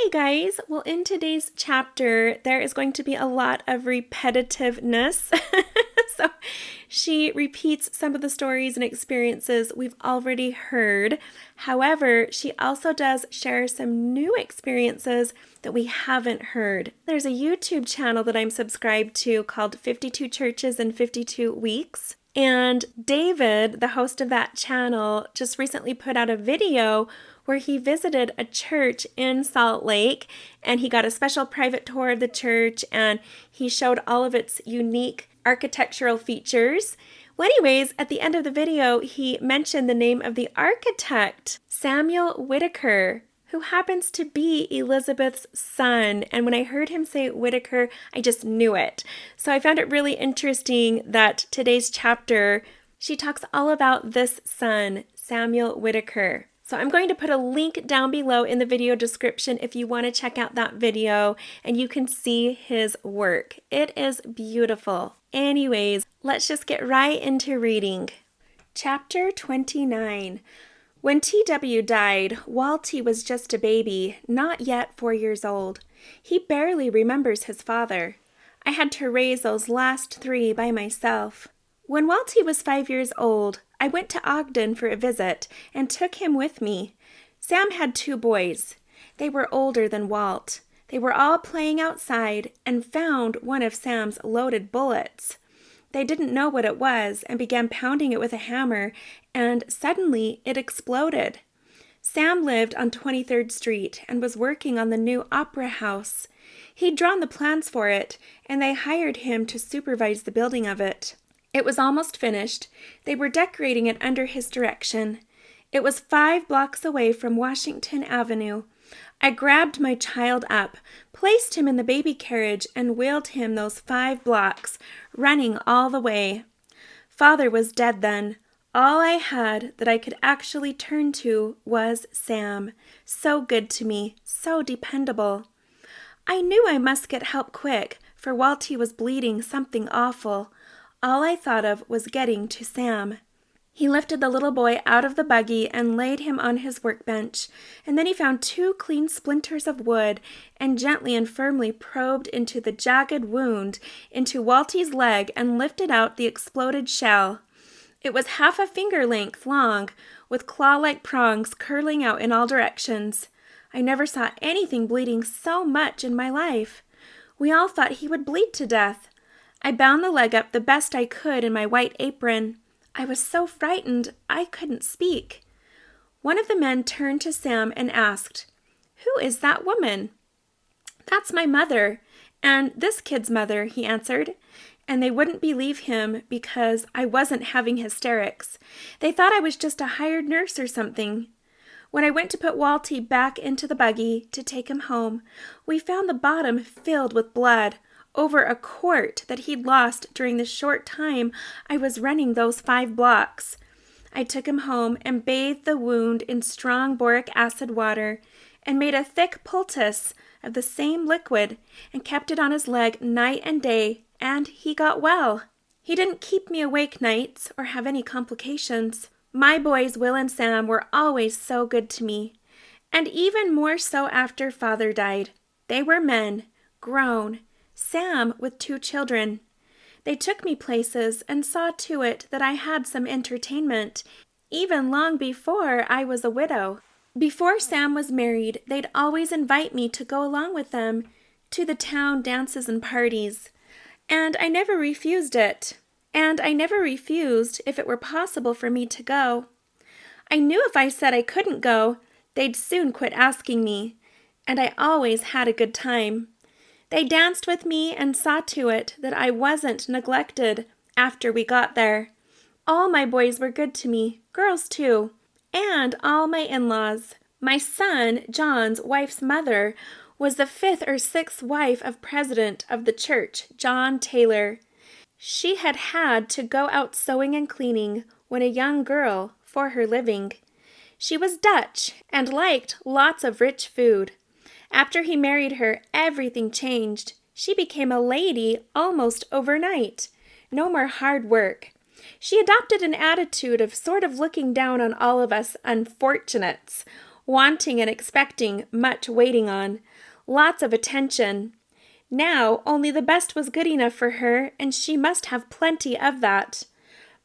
Hey guys, well, in today's chapter, there is going to be a lot of repetitiveness. So she repeats some of the stories and experiences we've already heard. However, she also does share some new experiences that we haven't heard. There's a YouTube channel that I'm subscribed to called 52 Churches in 52 Weeks. And David, the host of that channel, just recently put out a video where he visited a church in Salt Lake, and he got a special private tour of the church, and he showed all of its unique architectural features. Well, anyways, at the end of the video, he mentioned the name of the architect, Samuel Whitaker, who happens to be Elizabeth's son. And when I heard him say Whitaker, I just knew it. So I found it really interesting that today's chapter, she talks all about this son, Samuel Whitaker. So I'm going to put a link down below in the video description if you want to check out that video and you can see his work. It is beautiful. Anyways, let's just get right into reading. Chapter 29. When T.W. died, Walty was just a baby, not yet 4 years old. He barely remembers his father. I had to raise those last 3 by myself. When Walty was 5 years old, I went to Ogden for a visit and took him with me. Sam had 2 boys. They were older than Walt. They were all playing outside and found one of Sam's loaded bullets. They didn't know what it was and began pounding it with a hammer, and suddenly it exploded. Sam lived on 23rd Street and was working on the new Opera House. He'd drawn the plans for it, and they hired him to supervise the building of it. It was almost finished. They were decorating it under his direction. It was 5 blocks away from Washington Avenue. I grabbed my child up, placed him in the baby carriage, and wheeled him those 5 blocks, running all the way. Father was dead then. All I had that I could actually turn to was Sam. So good to me, so dependable. I knew I must get help quick, for Walty was bleeding something awful. All I thought of was getting to Sam. He lifted the little boy out of the buggy and laid him on his workbench, and then he found 2 clean splinters of wood and gently and firmly probed into the jagged wound into Walty's leg and lifted out the exploded shell. It was half a finger length long, with claw-like prongs curling out in all directions. I never saw anything bleeding so much in my life. We all thought he would bleed to death. I bound the leg up the best I could in my white apron. I was so frightened I couldn't speak. One of the men turned to Sam and asked, "Who is that woman?" "That's my mother, and this kid's mother," he answered. And they wouldn't believe him because I wasn't having hysterics. They thought I was just a hired nurse or something. When I went to put Walty back into the buggy to take him home, we found the bottom filled with blood, over a quart that he'd lost during the short time I was running those 5 blocks. I took him home and bathed the wound in strong boric acid water and made a thick poultice of the same liquid and kept it on his leg night and day, and he got well. He didn't keep me awake nights or have any complications. My boys, Will and Sam, were always so good to me, and even more so after Father died. They were men, grown, Sam with 2 children. They took me places and saw to it that I had some entertainment, even long before I was a widow. Before Sam was married, they'd always invite me to go along with them to the town dances and parties, and I never refused it. And I never refused if it were possible for me to go. I knew if I said I couldn't go, they'd soon quit asking me, and I always had a good time. They danced with me and saw to it that I wasn't neglected after we got there. All my boys were good to me, girls too, and all my in-laws. My son, John's wife's mother, was the 5th or 6th wife of president of the church, John Taylor. She had had to go out sewing and cleaning when a young girl for her living. She was Dutch and liked lots of rich food. After he married her, everything changed. She became a lady almost overnight. No more hard work. She adopted an attitude of sort of looking down on all of us unfortunates, wanting and expecting much waiting on, lots of attention. Now only the best was good enough for her, and she must have plenty of that.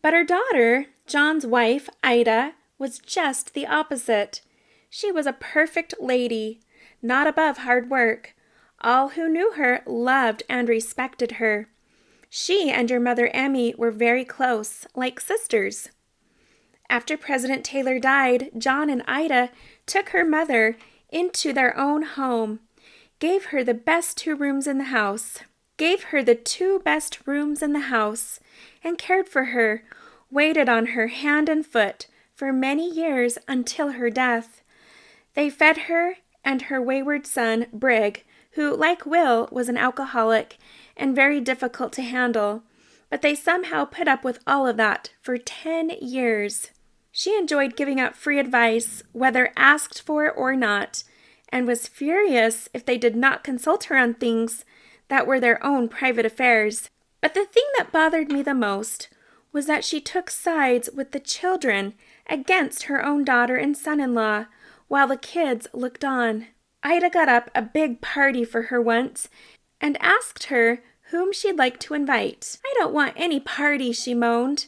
But her daughter, John's wife, Ida, was just the opposite. She was a perfect lady, not above hard work. All who knew her loved and respected her. She and your mother Emmy were very close, like sisters. After President Taylor died, John and Ida took her mother into their own home, gave her the best 2 rooms in the house, and cared for her, waited on her hand and foot for many years until her death. They fed her and her wayward son, Brig, who, like Will, was an alcoholic and very difficult to handle, but they somehow put up with all of that for 10 years. She enjoyed giving out free advice, whether asked for or not, and was furious if they did not consult her on things that were their own private affairs. But the thing that bothered me the most was that she took sides with the children against her own daughter and son-in-law, while the kids looked on. Ida got up a big party for her once and asked her whom she'd like to invite. "I don't want any party," she moaned.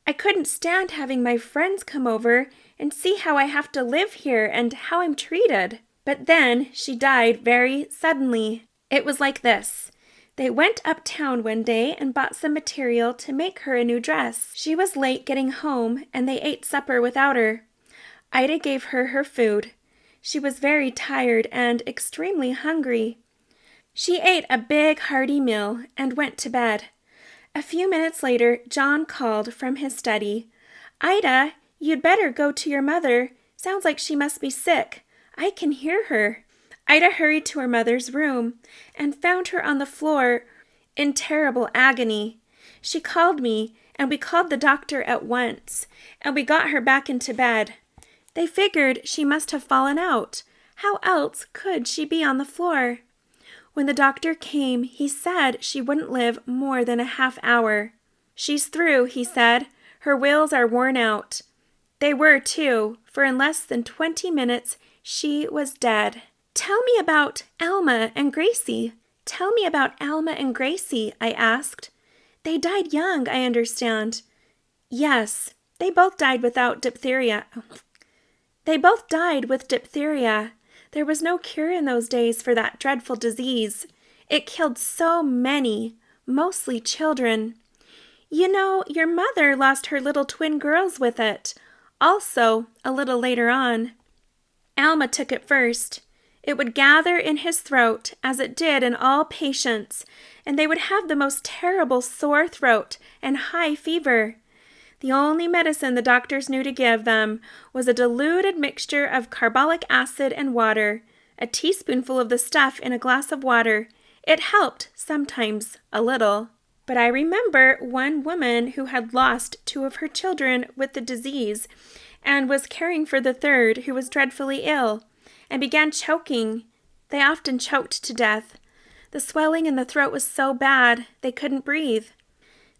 "I couldn't stand having my friends come over and see how I have to live here and how I'm treated." But then she died very suddenly. It was like this. They went uptown one day and bought some material to make her a new dress. She was late getting home, and they ate supper without her. Ida gave her her food. She was very tired and extremely hungry. She ate a big, hearty meal and went to bed. A few minutes later, John called from his study. "Ida, you'd better go to your mother. Sounds like she must be sick. I can hear her." Ida hurried to her mother's room and found her on the floor in terrible agony. She called me, and we called the doctor at once, and we got her back into bed. They figured she must have fallen out. How else could she be on the floor? When the doctor came, he said she wouldn't live more than a half hour. "She's through," he said. "Her wills are worn out." They were, too, for in less than 20 minutes she was dead. "Tell me about Alma and Gracie. Tell me about Alma and Gracie," I asked. "They died young, I understand." "Yes, they both died without diphtheria." They both died with diphtheria. There was no cure in those days for that dreadful disease. It killed so many, mostly children. You know, your mother lost her little twin girls with it, also a little later on. Alma took it first. It would gather in his throat, as it did in all patients, and they would have the most terrible sore throat and high fever. The only medicine the doctors knew to give them was a diluted mixture of carbolic acid and water, a teaspoonful of the stuff in a glass of water. It helped sometimes a little. But I remember one woman who had lost 2 of her children with the disease and was caring for the 3rd, who was dreadfully ill and began choking. They often choked to death. The swelling in the throat was so bad they couldn't breathe.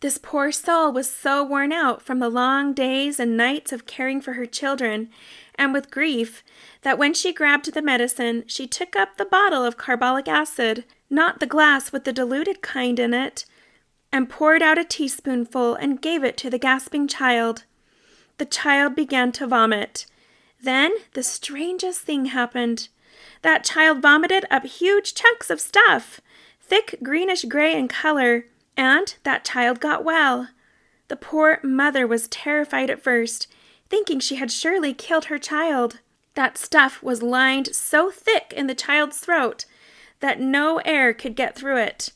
This poor soul was so worn out from the long days and nights of caring for her children and with grief that when she grabbed the medicine, she took up the bottle of carbolic acid, not the glass with the diluted kind in it, and poured out a teaspoonful and gave it to the gasping child. The child began to vomit. Then the strangest thing happened. That child vomited up huge chunks of stuff, thick greenish-gray in color, and that child got well. The poor mother was terrified at first, thinking she had surely killed her child. That stuff was lined so thick in the child's throat that no air could get through it.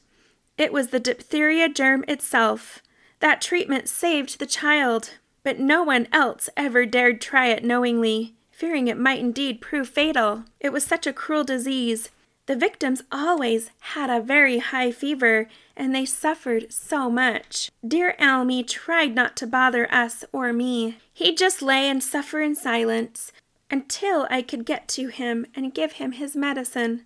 It was the diphtheria germ itself. That treatment saved the child, but no one else ever dared try it knowingly, fearing it might indeed prove fatal. It was such a cruel disease. The victims always had a very high fever, and they suffered so much. Dear Almy tried not to bother us or me. He'd just lay and suffer in silence until I could get to him and give him his medicine.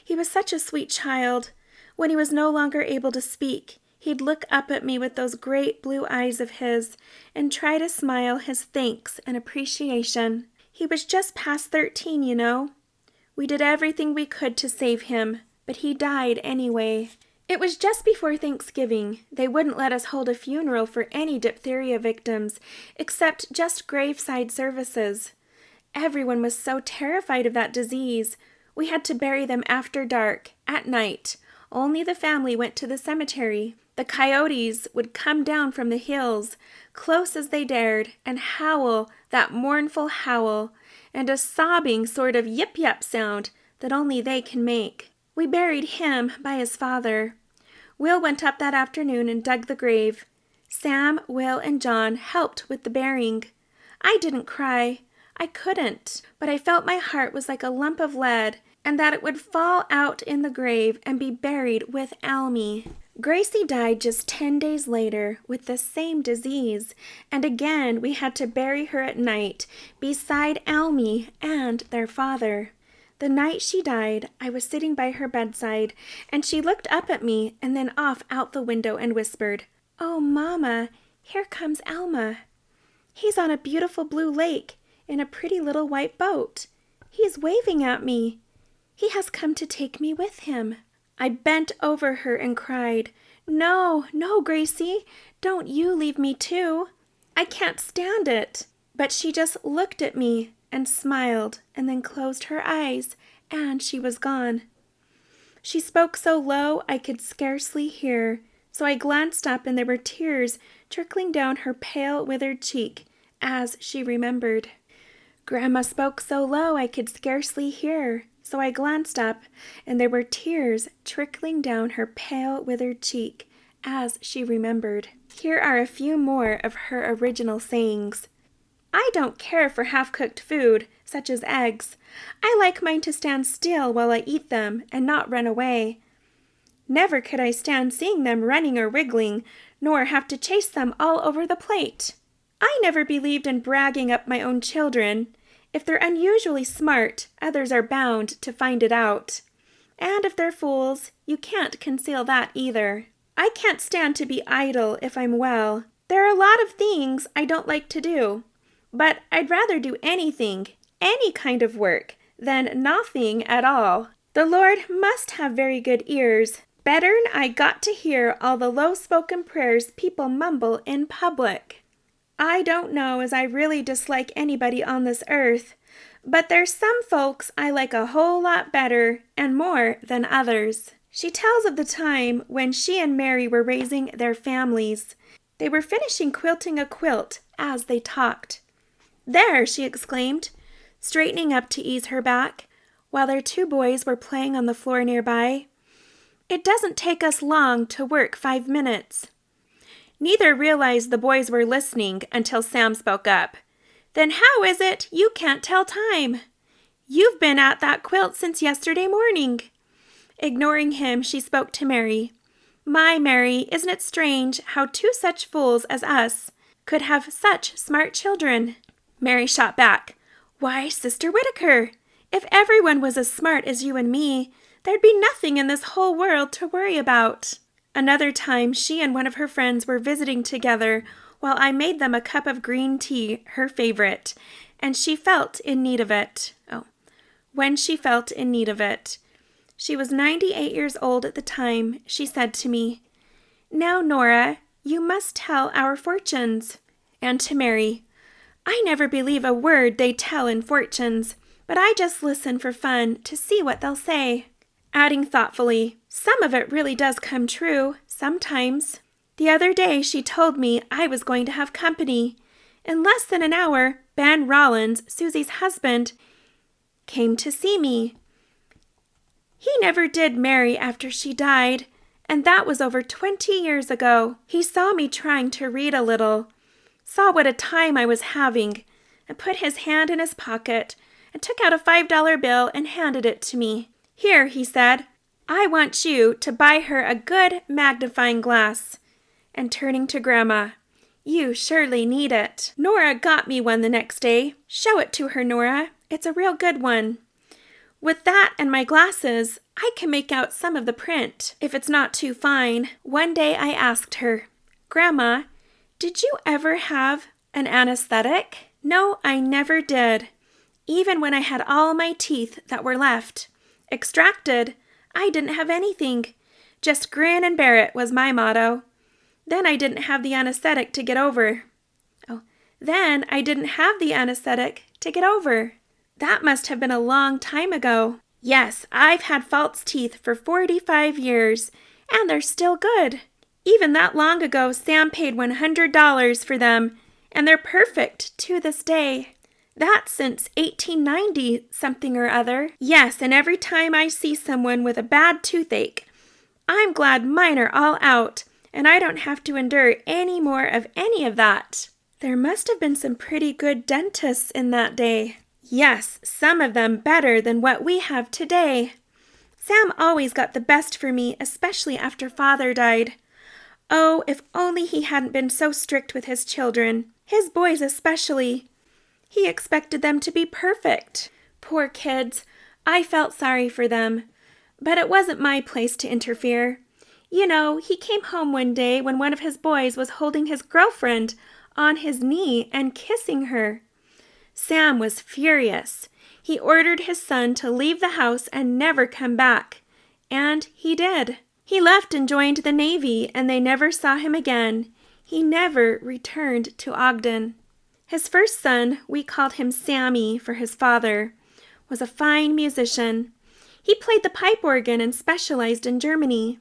He was such a sweet child. When he was no longer able to speak, he'd look up at me with those great blue eyes of his and try to smile his thanks and appreciation. He was just past 13, you know. We did everything we could to save him, but he died anyway. It was just before Thanksgiving. They wouldn't let us hold a funeral for any diphtheria victims, except just graveside services. Everyone was so terrified of that disease. We had to bury them after dark, at night. Only the family went to the cemetery. The coyotes would come down from the hills, close as they dared, and howl that mournful howl, and a sobbing sort of yip-yap sound that only they can make. We buried him by his father. Will went up that afternoon and dug the grave. Sam, Will, and John helped with the burying. I didn't cry. I couldn't, but I felt my heart was like a lump of lead, and that it would fall out in the grave and be buried with Almy. Gracie died just 10 days later with the same disease, and again we had to bury her at night beside Almy and their father. The night she died, I was sitting by her bedside, and she looked up at me and then off out the window and whispered, "Oh, Mama, here comes Alma. He's on a beautiful blue lake in a pretty little white boat. He's waving at me. He has come to take me with him." I bent over her and cried, "No, no, Gracie, don't you leave me too. I can't stand it." But she just looked at me and smiled and then closed her eyes, and she was gone. She spoke so low I could scarcely hear, so I glanced up and there were tears trickling down her pale, withered cheek as she remembered. Grandma spoke so low I could scarcely hear, so I glanced up, and there were tears trickling down her pale, withered cheek, as she remembered. Here are a few more of her original sayings. "I don't care for half-cooked food, such as eggs. I like mine to stand still while I eat them, and not run away. Never could I stand seeing them running or wiggling, nor have to chase them all over the plate. I never believed in bragging up my own children. If they're unusually smart, others are bound to find it out. And if they're fools, you can't conceal that either. I can't stand to be idle if I'm well. There are a lot of things I don't like to do, but I'd rather do anything, any kind of work, than nothing at all. The Lord must have very good ears. Better'n I got to hear all the low-spoken prayers people mumble in public. I don't know as I really dislike anybody on this earth, but there's some folks I like a whole lot better and more than others." She tells of the time when she and Mary were raising their families. They were finishing quilting a quilt as they talked. "There!" she exclaimed, straightening up to ease her back, while their 2 boys were playing on the floor nearby. "It doesn't take us long to work 5 minutes. Neither realized the boys were listening until Sam spoke up. "Then how is it you can't tell time? You've been at that quilt since yesterday morning." Ignoring him, she spoke to Mary. "My Mary, isn't it strange how 2 such fools as us could have such smart children?" Mary shot back. "Why, Sister Whittaker, if everyone was as smart as you and me, there'd be nothing in this whole world to worry about." Another time, she and one of her friends were visiting together while I made them a cup of green tea, her favorite, and she felt in need of it. When she felt in need of it. She was 98 years old at the time. She said to me, "Now, Nora, you must tell our fortunes." And to Mary, "I never believe a word they tell in fortunes, but I just listen for fun to see what they'll say." Adding thoughtfully, "Some of it really does come true, sometimes." The other day she told me I was going to have company. In less than an hour, Ben Rollins, Susie's husband, came to see me. He never did marry after she died, and that was over 20 years ago. He saw me trying to read a little, saw what a time I was having, and put his hand in his pocket and took out a $5 bill and handed it to me. "Here," he said, "I want you to buy her a good magnifying glass." And turning to Grandma, "You surely need it." Nora got me one the next day. "Show it to her, Nora. It's a real good one. With that and my glasses, I can make out some of the print, if it's not too fine." One day I asked her, "Grandma, did you ever have an anesthetic?" "No, I never did. Even when I had all my teeth that were left extracted, I didn't have anything. Just grin and bear it was my motto. Then I didn't have the anesthetic to get over. Then I didn't have the anesthetic to get over. That must have been a long time ago. Yes, I've had false teeth for 45 years, and they're still good. Even that long ago, Sam paid $100 for them, and they're perfect to this day. That's since 1890 something or other. Yes, and every time I see someone with a bad toothache, I'm glad mine are all out, and I don't have to endure any more of any of that. There must have been some pretty good dentists in that day. Yes, some of them better than what we have today. Sam always got the best for me, especially after Father died. Oh, if only he hadn't been so strict with his children, his boys especially. He expected them to be perfect. Poor kids, I felt sorry for them. But it wasn't my place to interfere. You know, he came home one day when one of his boys was holding his girlfriend on his knee and kissing her. Sam was furious. He ordered his son to leave the house and never come back. And he did. He left and joined the Navy, and they never saw him again. He never returned to Ogden. His first son, we called him Sammy for his father, was a fine musician. He played the pipe organ and specialized in Germany.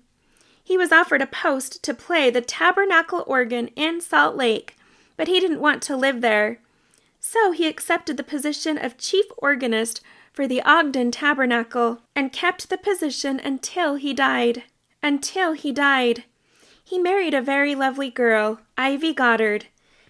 He was offered a post to play the tabernacle organ in Salt Lake, but he didn't want to live there. So he accepted the position of chief organist for the Ogden Tabernacle and kept the position until he died. He married a very lovely girl, Ivy Goddard.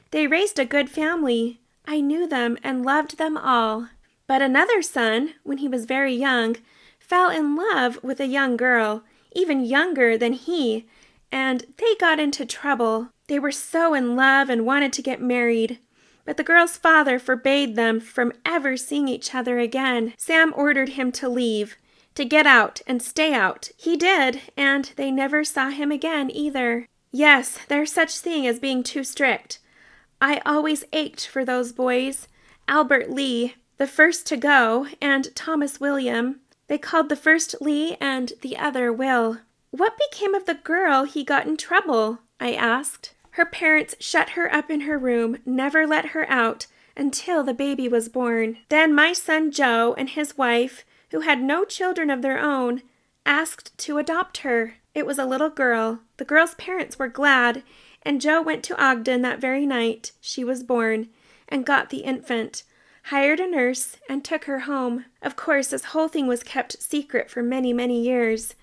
They raised a good family. I knew them and loved them all. But another son, when he was very young, fell in love with a young girl, even younger than he, and they got into trouble. They were so in love and wanted to get married. But the girl's father forbade them from ever seeing each other again. Sam ordered him to leave, to get out and stay out. He did, and they never saw him again either. Yes, there's such thing as being too strict. I always ached for those boys. Albert Lee, the first to go, and Thomas William. They called the first Lee and the other Will. What became of the girl he got in trouble? I asked. Her parents shut her up in her room, never let her out until the baby was born. Then my son Joe and his wife, who had no children of their own, asked to adopt her. It was a little girl. The girl's parents were glad, and Joe went to Ogden that very night she was born and got the infant, hired a nurse, and took her home. Of course, this whole thing was kept secret for many, many years.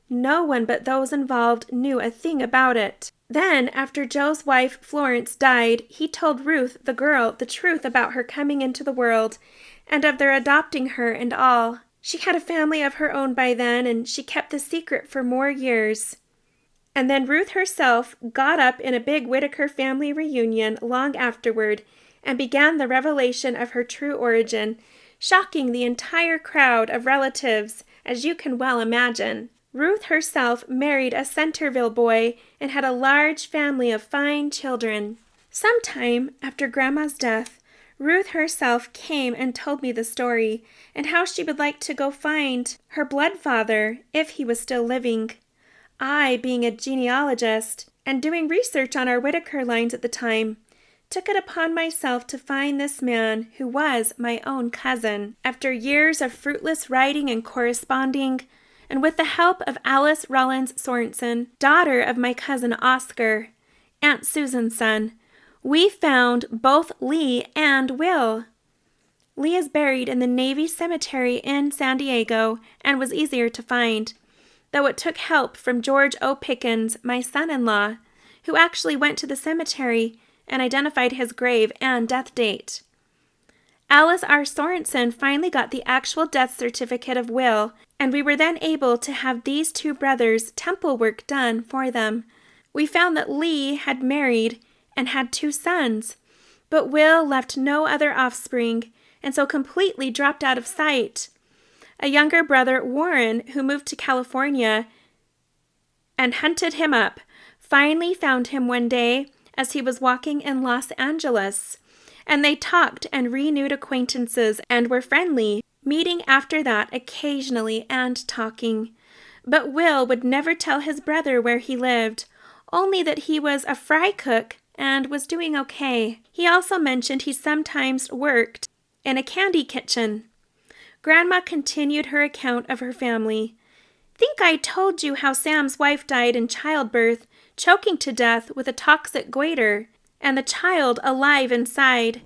No one but those involved knew a thing about it. Then, after Joe's wife, Florence, died, he told Ruth, the girl, the truth about her coming into the world and of their adopting her and all. She had a family of her own by then, and she kept the secret for more years. And then Ruth herself got up in a big Whitaker family reunion long afterward and began the revelation of her true origin, shocking the entire crowd of relatives, as you can well imagine. Ruth herself married a Centerville boy and had a large family of fine children. Sometime after Grandma's death, Ruth herself came and told me the story and how she would like to go find her blood father if he was still living. I, being a genealogist and doing research on our Whitaker lines at the time, took it upon myself to find this man who was my own cousin. After years of fruitless writing and corresponding, and with the help of Alice Rollins Sorensen, daughter of my cousin Oscar, Aunt Susan's son, we found both Lee and Will. Lee is buried in the Navy Cemetery in San Diego and was easier to find, though it took help from George O. Pickens, my son-in-law, who actually went to the cemetery and identified his grave and death date. Alice R. Sorensen finally got the actual death certificate of Will, and we were then able to have these two brothers' temple work done for them. We found that Lee had married and had 2 sons, but Will left no other offspring, and so completely dropped out of sight. A younger brother, Warren, who moved to California and hunted him up, finally found him one day as he was walking in Los Angeles. and they talked and renewed acquaintances and were friendly, meeting after that occasionally and talking. But Will would never tell his brother where he lived, only that he was a fry cook and was doing okay. He also mentioned he sometimes worked in a candy kitchen. Grandma continued her account of her family. "Think I told you how Sam's wife died in childbirth, choking to death with a toxic goiter, and the child alive inside.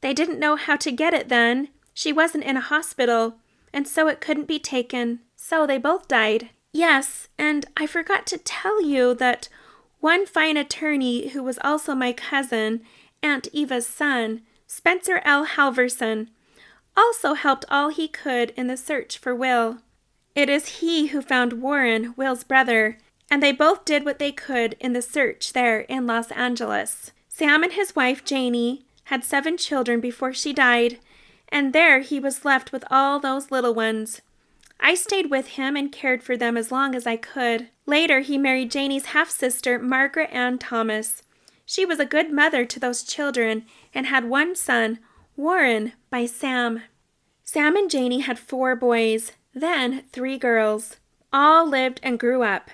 They didn't know how to get it then. She wasn't in a hospital, and so it couldn't be taken. So they both died." "Yes, and I forgot to tell you that one fine attorney who was also my cousin, Aunt Eva's son, Spencer L. Halverson, also helped all he could in the search for Will. It is he who found Warren, Will's brother, and they both did what they could in the search there in Los Angeles. Sam and his wife, Janie, had 7 children before she died, and there he was left with all those little ones. I stayed with him and cared for them as long as I could. Later, he married Janie's half-sister, Margaret Ann Thomas. She was a good mother to those children and had one son, Warren, by Sam. Sam and Janie had 4 boys, then 3 girls. All lived and grew up.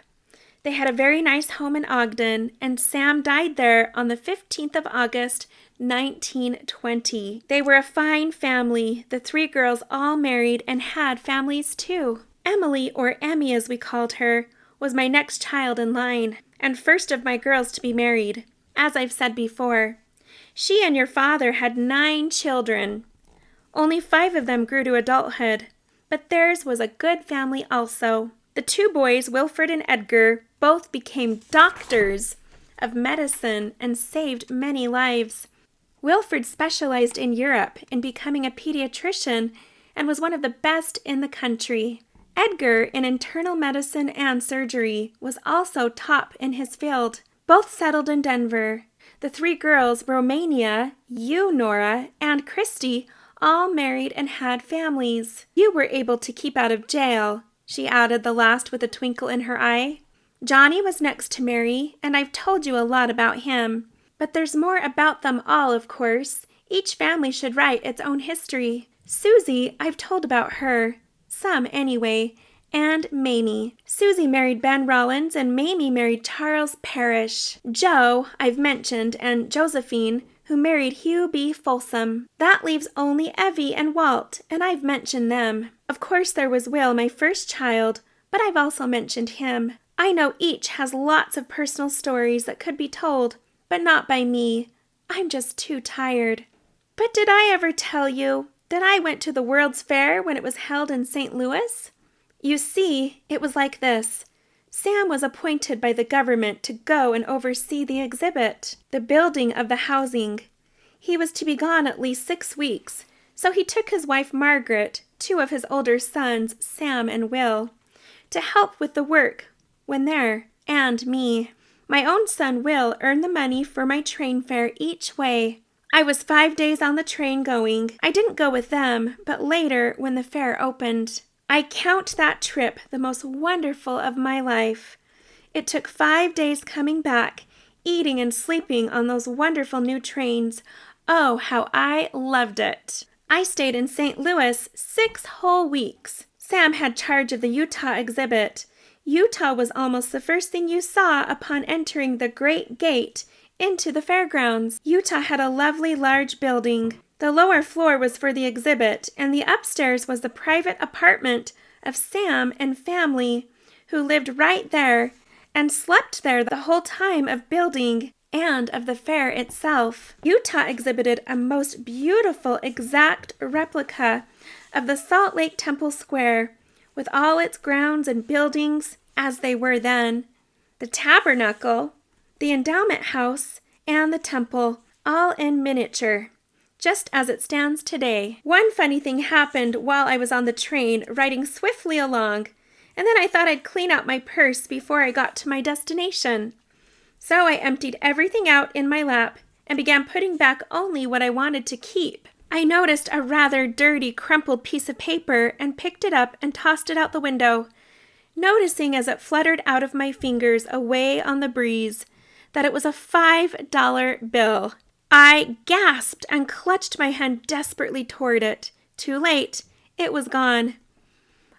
They had a very nice home in Ogden, and Sam died there on the 15th of August, 1920. They were a fine family. The 3 girls all married and had families too. Emily, or Emmy as we called her, was my next child in line, and first of my girls to be married. As I've said before, she and your father had 9 children. Only 5 of them grew to adulthood, but theirs was a good family also. The 2 boys, Wilfred and Edgar, both became doctors of medicine and saved many lives. Wilfred specialized in Europe in becoming a pediatrician and was one of the best in the country. Edgar, in internal medicine and surgery, was also top in his field. Both settled in Denver. The 3 girls, Romania, you, Nora, and Christy, all married and had families. You were able to keep out of jail, she added the last with a twinkle in her eye. Johnny was next to marry, and I've told you a lot about him. But there's more about them all, of course. Each family should write its own history. Susie, I've told about her. Some, anyway. And Mamie. Susie married Ben Rollins, and Mamie married Charles Parrish. Joe, I've mentioned, and Josephine, who married Hugh B. Folsom. That leaves only Evie and Walt, and I've mentioned them. Of course there was Will, my first child, but I've also mentioned him. I know each has lots of personal stories that could be told, but not by me. I'm just too tired. But did I ever tell you that I went to the World's Fair when it was held in St. Louis? You see, it was like this. Sam was appointed by the government to go and oversee the exhibit, the building of the housing. He was to be gone at least 6 weeks, so he took his wife Margaret, 2 of his older sons, Sam and Will, to help with the work when there, and me. My own son Will earned the money for my train fare each way. I was 5 days on the train going. I didn't go with them, but later when the fair opened. I count that trip the most wonderful of my life. It took 5 days coming back, eating and sleeping on those wonderful new trains. Oh, how I loved it. I stayed in St. Louis 6 whole weeks. Sam had charge of the Utah exhibit. Utah was almost the first thing you saw upon entering the great gate into the fairgrounds. Utah had a lovely large building. The lower floor was for the exhibit, and the upstairs was the private apartment of Sam and family, who lived right there and slept there the whole time of building and of the fair itself. Utah exhibited a most beautiful exact replica of the Salt Lake Temple Square, with all its grounds and buildings as they were then, the tabernacle, the endowment house, and the temple, all in miniature, just as it stands today. One funny thing happened while I was on the train, riding swiftly along, and then I thought I'd clean out my purse before I got to my destination. So I emptied everything out in my lap and began putting back only what I wanted to keep. I noticed a rather dirty, crumpled piece of paper and picked it up and tossed it out the window, noticing as it fluttered out of my fingers away on the breeze that it was a $5 bill. I gasped and clutched my hand desperately toward it. Too late. It was gone.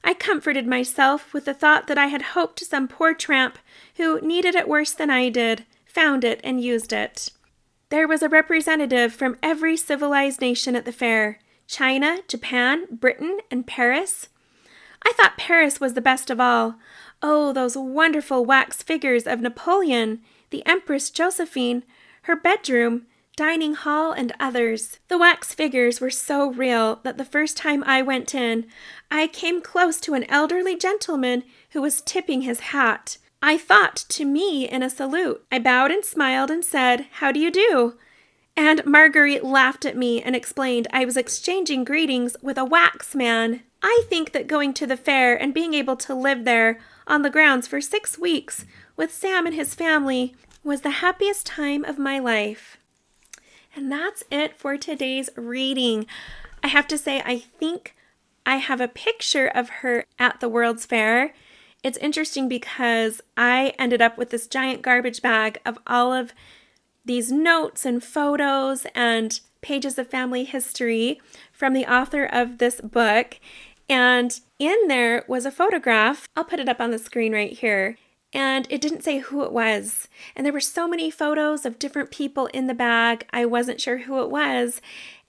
I comforted myself with the thought that I had hoped some poor tramp who needed it worse than I did found it and used it. There was a representative from every civilized nation at the fair: China, Japan, Britain, and Paris. I thought Paris was the best of all. Oh, those wonderful wax figures of Napoleon, the Empress Josephine, her bedroom, dining hall, and others. The wax figures were so real that the first time I went in, I came close to an elderly gentleman who was tipping his hat, I thought, to me in a salute. I bowed and smiled and said, "How do you do?" And Marguerite laughed at me and explained I was exchanging greetings with a wax man. I think that going to the fair and being able to live there on the grounds for 6 weeks with Sam and his family was the happiest time of my life. And that's it for today's reading. I have to say, I think I have a picture of her at the World's Fair. It's interesting because I ended up with this giant garbage bag of all of these notes and photos and pages of family history from the author of this book. And in there was a photograph. I'll put it up on the screen right here. And it didn't say who it was. And there were so many photos of different people in the bag. I wasn't sure who it was.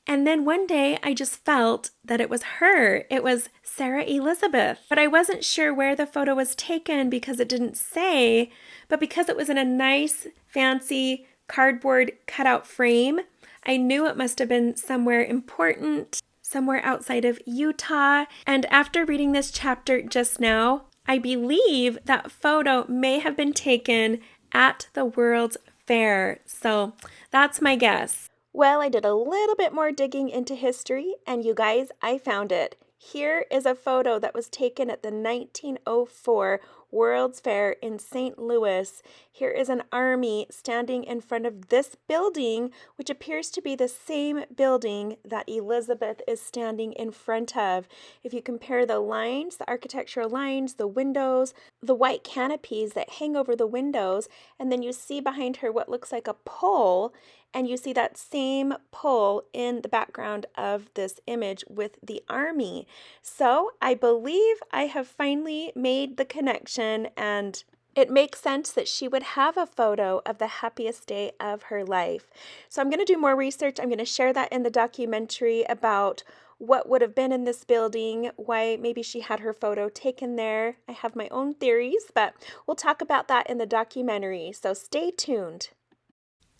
And then one day I just felt that it was her. It was Sarah Elizabeth. But I wasn't sure where the photo was taken because it didn't say. But because it was in a nice, fancy cardboard cutout frame, I knew it must have been somewhere important, somewhere outside of Utah. And after reading this chapter just now, I believe that photo may have been taken at the World's Fair. So that's my guess. Well, I did a little bit more digging into history, and you guys, I found it. Here is a photo that was taken at the 1904 World's Fair in St. Louis. Here is an army standing in front of this building, which appears to be the same building that Elizabeth is standing in front of. If you compare the lines, the architectural lines, the windows, the white canopies that hang over the windows, and then you see behind her what looks like a pole, and you see that same pole in the background of this image with the army. So I believe I have finally made the connection, and it makes sense that she would have a photo of the happiest day of her life. So I'm going to do more research. I'm going to share that in the documentary about what would have been in this building, why maybe she had her photo taken there. I have my own theories, but we'll talk about that in the documentary. So stay tuned.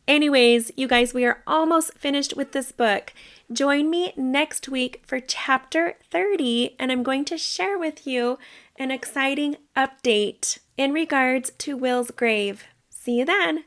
Anyways, you guys, we are almost finished with this book. Join me next week for chapter 30, and I'm going to share with you an exciting update in regards to Will's grave. See you then.